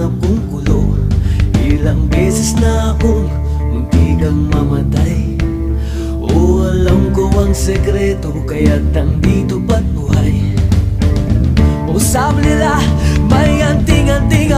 hinahanap kong kulo. Ilang beses na akong muntikang mamatay. O alam ko ang sekreto, kaya't nandito pa't buhay. O sabi nila may anting-anting